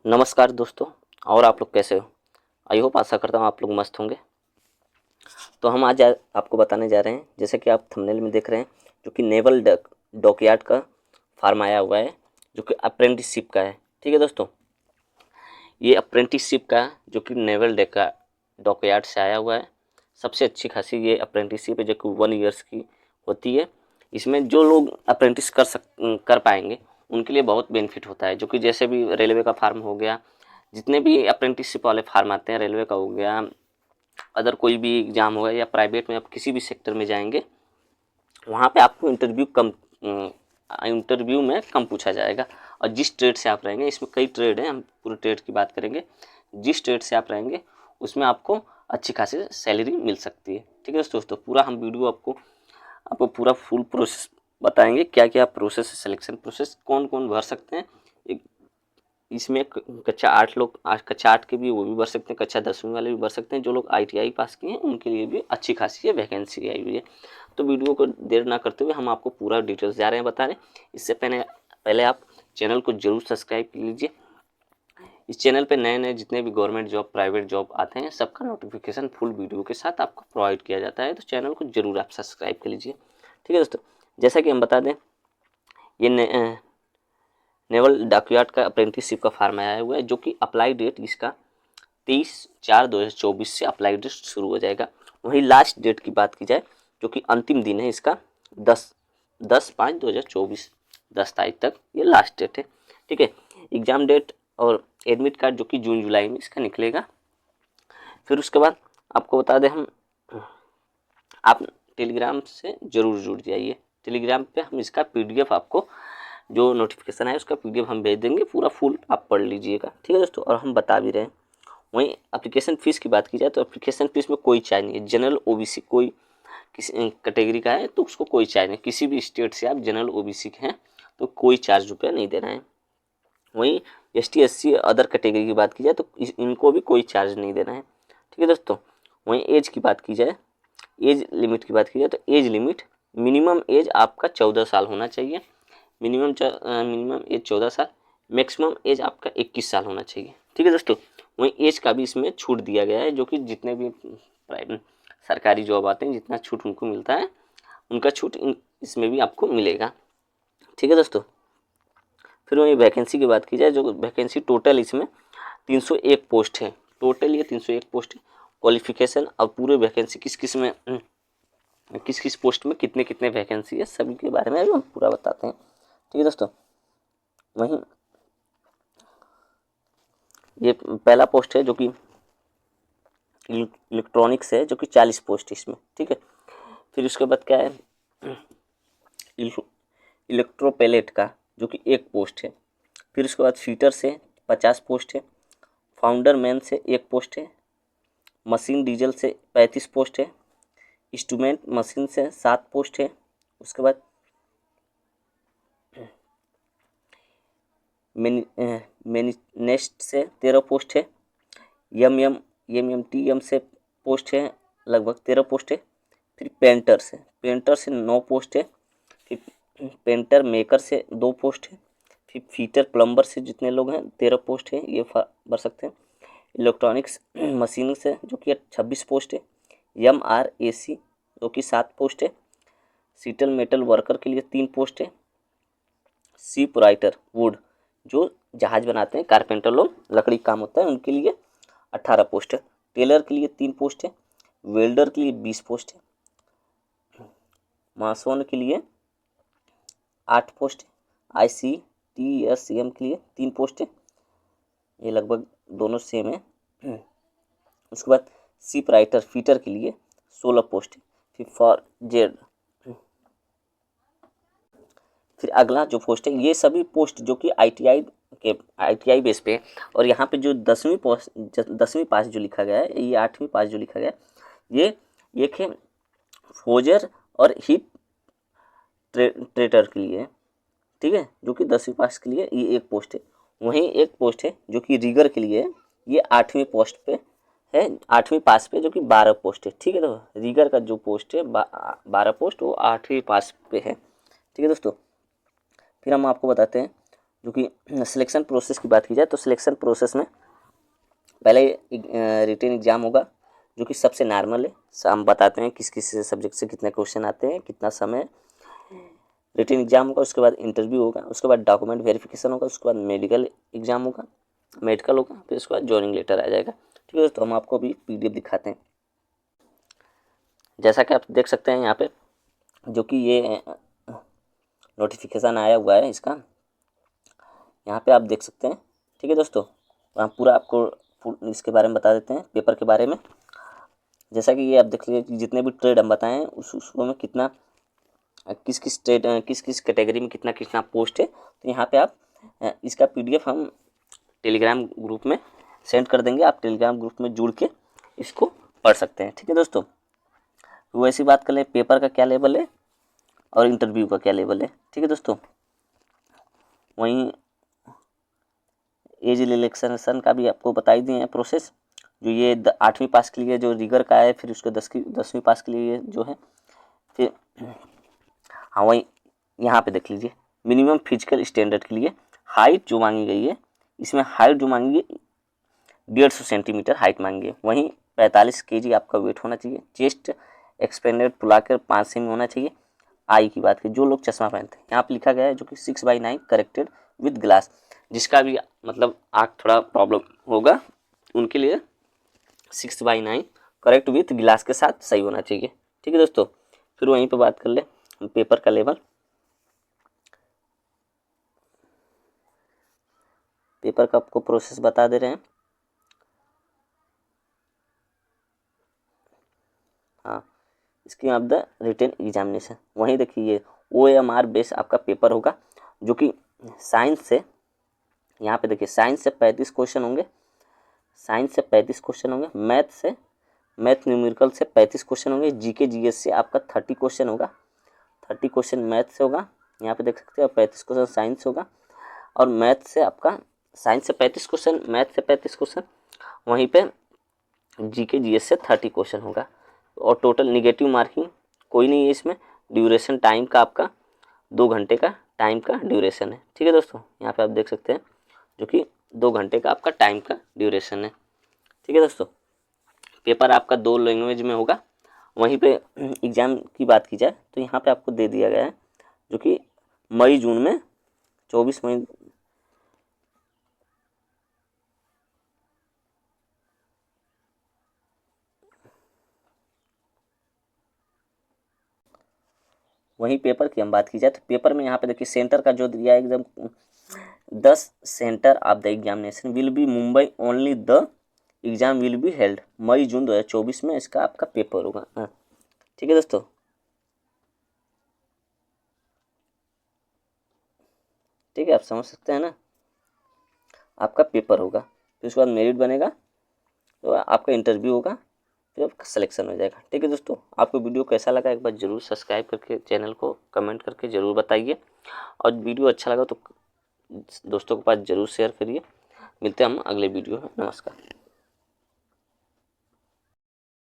नमस्कार दोस्तों। और आप लोग कैसे हो? आई होप, आशा करता हूँ आप लोग मस्त होंगे। तो हम आज आपको बताने जा रहे हैं, जैसे कि आप थंबनेल में देख रहे हैं, जो कि नेवल डॉकयार्ड का फार्म आया हुआ है, जो कि अप्रेंटिसशिप का है। ठीक है दोस्तों, ये अप्रेंटिसशिप का जो कि नेवल डॉकयार्ड से आया हुआ है। सबसे अच्छी खासी ये अप्रेंटिसशिप है, जो कि 1 ईयर्स की होती है। इसमें जो लोग अप्रेंटिस कर पाएंगे उनके लिए बहुत बेनिफिट होता है। जो कि जैसे भी रेलवे का फार्म हो गया, जितने भी अप्रेंटिसशिप वाले फार्म आते हैं, रेलवे का हो गया, अदर कोई भी एग्ज़ाम होगा, या प्राइवेट में आप किसी भी सेक्टर में जाएंगे, वहाँ पे आपको इंटरव्यू में कम पूछा जाएगा। और जिस ट्रेड से आप रहेंगे, इसमें कई ट्रेड हैं, हम पूरे ट्रेड की बात करेंगे। जिस ट्रेड से आप रहेंगे उसमें आपको अच्छी खासी सैलरी मिल सकती है। ठीक है दोस्तों, पूरा हम वीडियो आपको पूरा फुल प्रोसेस बताएंगे, क्या क्या प्रोसेस है, सिलेक्शन प्रोसेस, कौन कौन भर सकते हैं। एक इसमें कक्षा 8 लोग, कक्षा 8 के भी वो भी भर सकते हैं, कक्षा 10वीं वाले भी भर सकते हैं। जो लोग ITI पास किए हैं उनके लिए भी अच्छी खासी वैकेंसी आई हुई है। तो वीडियो को देर ना करते हुए हम आपको पूरा डिटेल्स जा रहे हैं बताने। इससे पहले आप चैनल को जरूर सब्सक्राइब कर लीजिए। इस चैनल पे नए नए जितने भी गवर्नमेंट जॉब, प्राइवेट जॉब आते हैं, सबका नोटिफिकेशन फुल वीडियो के साथ आपको प्रोवाइड किया जाता है। तो चैनल को जरूर आप सब्सक्राइब कर लीजिए। ठीक है दोस्तों, जैसा कि हम बता दें, ये नेवल डॉकयार्ड का अप्रेंटिसशिप का फार्म आया हुआ है, जो कि अप्लाई डेट इसका 23/4/2024 से अप्लाई डेट शुरू हो जाएगा। वहीं लास्ट डेट की बात की जाए, जो कि अंतिम दिन है इसका 10/5/2024, 10 तारीख तक ये लास्ट डेट है। ठीक है, एग्ज़ाम डेट और एडमिट कार्ड जो कि जून जुलाई में इसका निकलेगा। फिर उसके बाद आपको बता दें, हम आप टेलीग्राम से ज़रूर जुड़ जाइए। टेलीग्राम पे हम इसका PDF आपको, जो नोटिफिकेशन है उसका PDF हम भेज देंगे, पूरा फुल आप पढ़ लीजिएगा। ठीक है दोस्तों, और हम बता भी रहे हैं। वहीं एप्लीकेशन फ़ीस की बात की जाए तो एप्लीकेशन फ़ीस में कोई चार्ज नहीं है। जनरल OBC कोई किसी कैटेगरी का है तो उसको कोई चार्ज नहीं। किसी भी स्टेट से आप जनरल OBC के हैं तो कोई चार्ज रुपया नहीं देना है। वहीं ST SC अदर कैटेगरी की बात की जाए तो इनको भी कोई चार्ज नहीं देना है। ठीक है दोस्तों, वहीं एज की बात की जाए, एज लिमिट की बात की जाए तो एज लिमिट, मिनिमम एज आपका 14 साल होना चाहिए। मिनिमम एज 14 साल, मैक्सिमम एज आपका 21 साल होना चाहिए। ठीक है दोस्तों, वहीं एज का भी इसमें छूट दिया गया है, जो कि जितने भी प्राइवेट सरकारी जॉब आते हैं, जितना छूट उनको मिलता है, उनका छूट इसमें भी आपको मिलेगा। ठीक है दोस्तों, फिर वहीं वैकेंसी की बात की जाए, जो वैकेंसी टोटल इसमें 301 पोस्ट है। टोटल ये 301 पोस्ट है। क्वालिफिकेशन और पूरे वैकेंसी किस किस पोस्ट में कितने कितने वैकेंसी है, सभी के बारे में हम पूरा बताते हैं। ठीक है दोस्तों, वहीं ये पहला पोस्ट है जो कि इलेक्ट्रॉनिक्स है, जो कि 40 पोस्ट इसमें। ठीक है, फिर उसके बाद क्या है, इलेक्ट्रोपैलेट का जो कि 1 पोस्ट है। फिर उसके बाद फीटर से 50 पोस्ट है। फाउंडर मैन से 1 पोस्ट है। मशीन डीजल से 35 पोस्ट है। इंस्ट्रूमेंट मशीन से 7 पोस्ट है। उसके बाद मैनिनेस्ट से 13 पोस्ट है। MMTM से पोस्ट है, लगभग 13 पोस्ट है। फिर पेंटर से 9 पोस्ट है। फिर पेंटर मेकर से 2 पोस्ट है। फिर फीटर प्लम्बर से जितने लोग हैं 13 पोस्ट है, ये भर सकते हैं। इलेक्ट्रॉनिक्स मशीन से जो कि 26 पोस्ट है। MRAC जो कि 7 पोस्ट है। सीटल मेटल वर्कर के लिए 3 पोस्ट है। शिप राइटर वुड, जो जहाज बनाते हैं, कारपेंटर लोग, लकड़ी काम होता है, उनके लिए 18 पोस्ट है। टेलर के लिए 3 पोस्ट है। वेल्डर के लिए 20 पोस्ट है। मासोन के लिए 8 पोस्ट है। ICTSM के लिए 3 पोस्ट है। ये लगभग दोनों सेम है। उसके बाद शिप राइटर फीटर के लिए 16 पोस्ट है। फिर फॉर जेड, फिर अगला जो पोस्ट है, ये सभी पोस्ट जो कि ITI बेस पे है। और यहाँ पे जो 10वीं पास जो लिखा गया है, ये 8वीं पास जो लिखा गया है, ये एक है फोजर और हिप ट्रेटर के लिए। ठीक है, जो कि 10वीं पास के लिए ये 1 पोस्ट है। वहीं 1 पोस्ट है जो कि रीगर के लिए है, ये 8वीं पोस्ट पे है, 8वीं पास पे, जो कि 12 पोस्ट है। ठीक है, तो रीगर का जो पोस्ट है 12 पोस्ट, वो 8वीं पास पे है। ठीक है दोस्तों, फिर हम आपको बताते हैं जो कि सिलेक्शन प्रोसेस की बात की जाए तो सिलेक्शन प्रोसेस में पहले रिटन एग्ज़ाम होगा जो कि सबसे नॉर्मल है। हम बताते हैं किस किस सब्जेक्ट से कितने क्वेश्चन आते हैं, कितना समय। रिटन एग्ज़ाम होगा, उसके बाद इंटरव्यू होगा, उसके बाद डॉक्यूमेंट वेरिफिकेशन होगा, उसके बाद मेडिकल एग्ज़ाम होगा, मेडिकल होगा, फिर उसके बाद जॉइनिंग लेटर आ जाएगा। ठीक है दोस्तों, हम आपको अभी PDF दिखाते हैं। जैसा कि आप देख सकते हैं यहाँ पे जो कि ये नोटिफिकेशन आया हुआ है इसका, यहाँ पे आप देख सकते हैं। ठीक है दोस्तों, वहाँ पूरा आपको इसके बारे में बता देते हैं, पेपर के बारे में। जैसा कि ये आप देख लीजिए कि जितने भी ट्रेड हम बताएं उसको में कितना किस किस ट्रेड किस किस कैटेगरी में कितना कितना पोस्ट है। तो यहाँ पे आप इसका PDF हम टेलीग्राम ग्रुप में सेंड कर देंगे, आप टेलीग्राम ग्रुप में जुड़ के इसको पढ़ सकते हैं। ठीक है दोस्तों, तो वैसी बात कर ले पेपर का क्या लेवल है और इंटरव्यू का क्या लेवल है। ठीक है दोस्तों, वहीं एज रिलैक्सेशन का भी आपको बता ही दिए हैं प्रोसेस। जो ये 8वीं पास के लिए जो रिगर का है, फिर उसके 10वीं पास के लिए जो है, फिर हाँ वहीं यहाँ पे देख लीजिए मिनिमम फिजिकल स्टैंडर्ड के लिए हाइट जो मांगी गई है, इसमें हाइट जो मांगी है 150 सेंटीमीटर हाइट मांगी है। वहीं 45 kg आपका वेट होना चाहिए। चेस्ट एक्सपेंडेड फुलाकर 5 सेमी होना चाहिए। आई की बात की जो लोग चश्मा पहनते हैं, यहाँ पे लिखा गया है जो कि 6/9 करेक्टेड विद ग्लास, जिसका भी मतलब आँख थोड़ा प्रॉब्लम होगा उनके लिए 6/9 करेक्ट विथ गिलास के साथ सही होना चाहिए। ठीक है दोस्तों, फिर वहीं पे बात कर ले पेपर का लेवल। पेपर का आपको प्रोसेस बता दे रहे हैं। हाँ, इसकी आप द रिटन एग्जामिनेशन, वहीं देखिए OMR बेस आपका पेपर होगा जो कि साइंस से, यहाँ पे देखिए साइंस से 35 क्वेश्चन होंगे, साइंस से 35 क्वेश्चन होंगे, मैथ न्यूमेरिकल से 35 क्वेश्चन होंगे, GK GS से आपका 30 क्वेश्चन होगा, 30 क्वेश्चन मैथ से होगा, यहाँ पे देख सकते हैं, 35 क्वेश्चन साइंस होगा, और मैथ से आपका साइंस से 35 क्वेश्चन, मैथ से 35 क्वेश्चन, वहीं पे GK GS से 30 क्वेश्चन होगा। और टोटल निगेटिव मार्किंग कोई नहीं है इसमें। ड्यूरेशन टाइम का आपका 2 घंटे का टाइम का ड्यूरेशन है। ठीक है दोस्तों, यहाँ पे आप देख सकते हैं जो कि 2 घंटे का आपका टाइम का ड्यूरेशन है। ठीक है दोस्तों, पेपर आपका 2 लैंग्वेज में होगा। वहीं पे एग्ज़ाम की बात की जाए तो यहाँ पे आपको दे दिया गया है जो कि मई जून में 24 मई वहीं पेपर की हम बात की जाए तो पेपर में यहाँ पे देखिए सेंटर का जो दिया है एकदम 10 centre of the examination will be Mumbai only, the exam will be held मई जून 2024 में इसका आपका पेपर होगा। ठीक है दोस्तों, ठीक है, आप समझ सकते हैं ना, आपका पेपर होगा, फिर उसके बाद मेरिट बनेगा, तो आपका इंटरव्यू होगा, फिर आपका सिलेक्शन हो जाएगा। ठीक है दोस्तों, आपको वीडियो कैसा लगा एक बार ज़रूर सब्सक्राइब करके चैनल को कमेंट करके ज़रूर बताइए, और वीडियो अच्छा लगा तो दोस्तों के पास ज़रूर शेयर करिए। मिलते हैं हम अगले वीडियो में। नमस्कार।